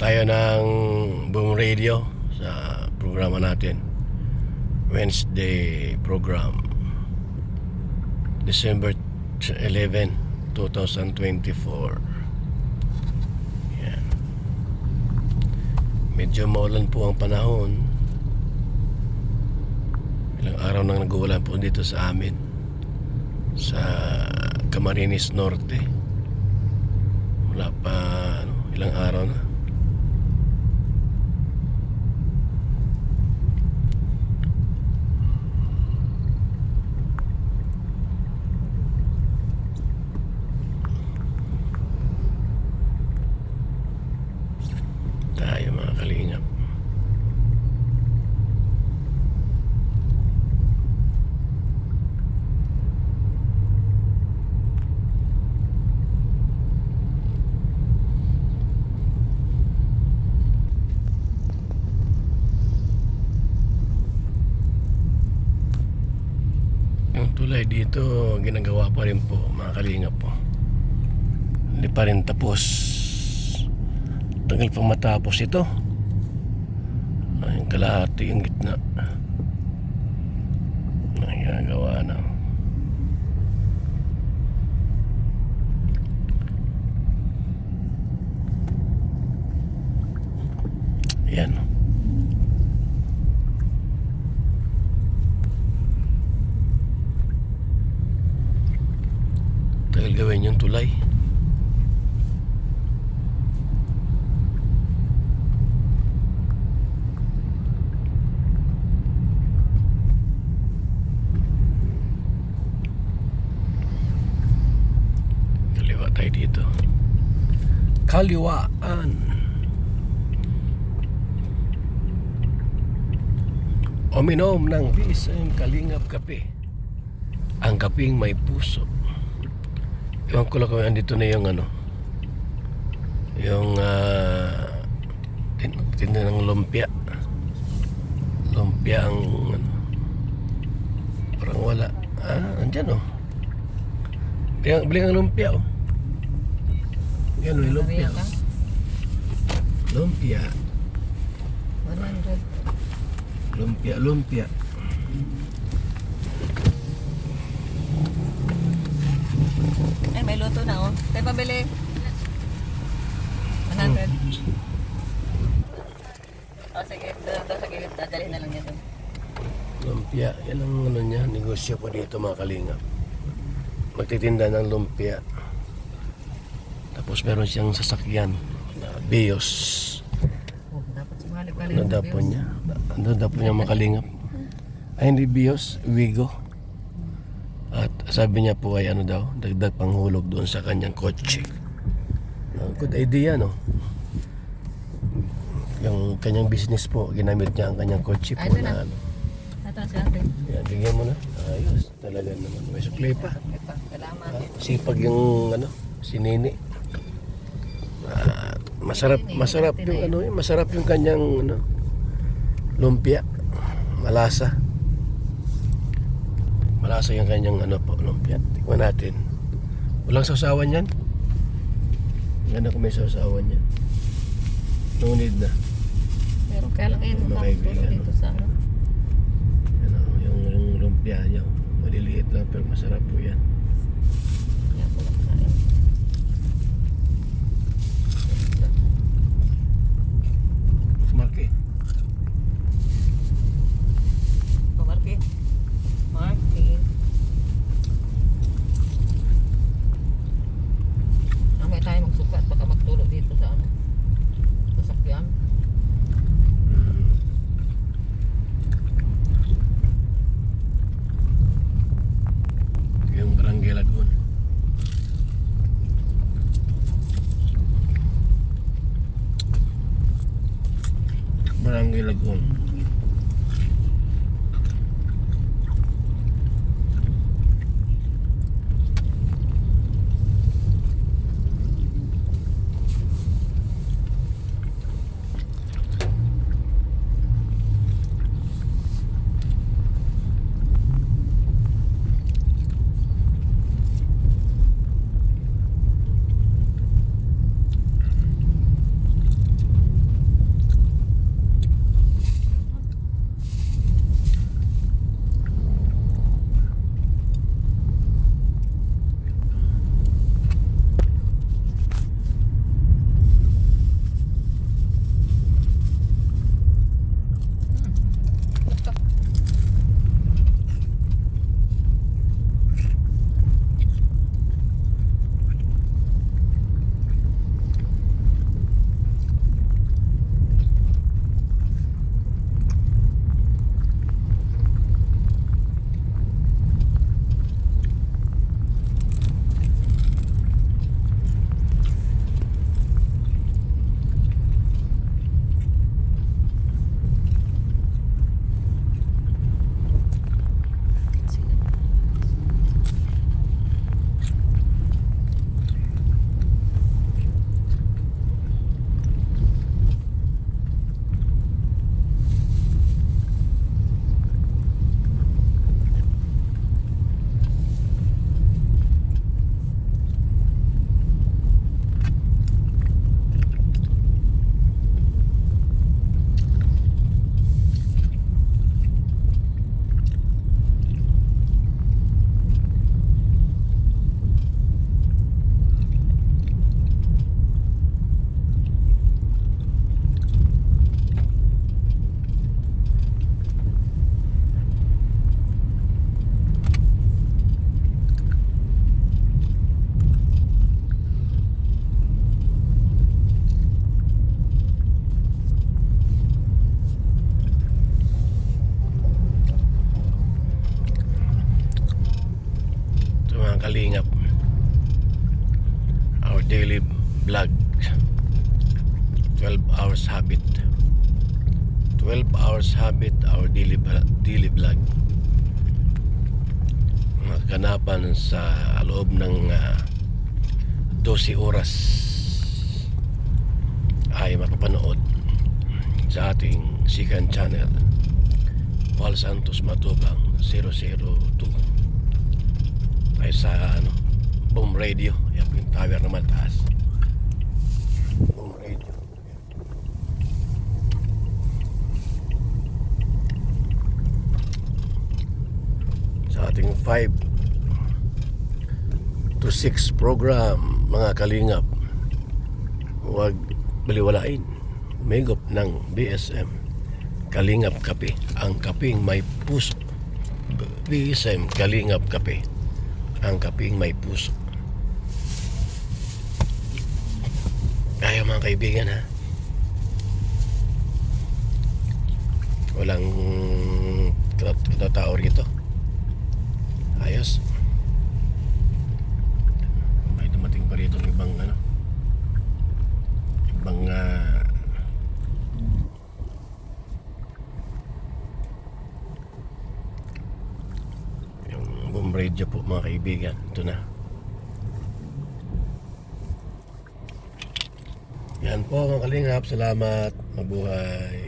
tayo ng Boom Radio sa programa natin. Wednesday program, December 11, 2024. Yan. Medyo maulan po ang panahon. Ilang araw nang nag-uulan po dito sa amin, sa Camarines Norte. Wala pa ilang araw na. Tayo mga kalingap. Yung tulay dito ginagawa pa rin po mga kalingap po. Hindi pa rin tapos. Tagal pang matapos ito. Ay, yung kalahati yung gitna na ginagawa na. Yan. Tagal gawin yung tulay. Kaliwa tayo dito. Kaliwaan. Uminom ng VSM Kalingap Kape. Ang kaping may puso. Ewan ko lang kung andito na yung yung tinda ng lumpia. Lumpia ang parang wala. Andyan bili ang lumpia Yan may lumpia. Lumpia. 100. Lumpia. Ay, may luto na Tayo pabili. 100. Sige. Doon sa gilid. Dadalhin na lang niya doon. Lumpia. Yan ang niya. Negosyo po dito mga kalingap. Magtitinda ng lumpia. Tapos meron siyang sasakyan na Bios. Dapat sumali-bali. Ano daw po niya? Ano daw po niya mga kalingap? Ay, hindi Bios. Wigo. At sabi niya po ay dagdag panghulog doon sa kanyang kotse. Good idea, no? Yung kanyang business po, ginamit niya ang kanyang kotse po Ay, na Ito na si ate. Yan, bigyan mo na. Ayos, talaga naman. May suklay pa. Salamat. Sipag yung si Nini. Masarap yung masarap yung kanyang lumpia. Malasa yung kanyang lumpia. Tikman natin. Walang sausawan yan. Ganda kung may sausawan yan. No need na. Pero kaya lang ngayon Mga kaibigan, dito sa yung lumpia niya. Maliliit lang pero masarap po yan. Kaya po lang kain. Marky. Marky. Mamaya tayo magsukat. Baka magtulog dito sa sasakyan. Yung Barangay Lagun. Barangay Lagun. 12 hours habit. 12 hours habit, our daily vlog. Mga kaganapan sa loob ng 12 oras ay mapapanood sa ating second channel, Paul Santos Matubang 002, ay sa Boom Radio. Yan po yung tower na mataas, Boom Radio. Sa ating 5 to 6 program, mga kalingap, huwag baliwalain, umigop ng BSM Kalingap Kape, ang kaping may puso. BSM Kalingap Kape, ang kaping may puso. Kaya mga kaibigan, ha, walang tao rito. Ayos. May dumating pa rito ng ibang yung Boom Radio po, mga kaibigan. Ito na. Yan po mga kalingap. Salamat. Mabuhay.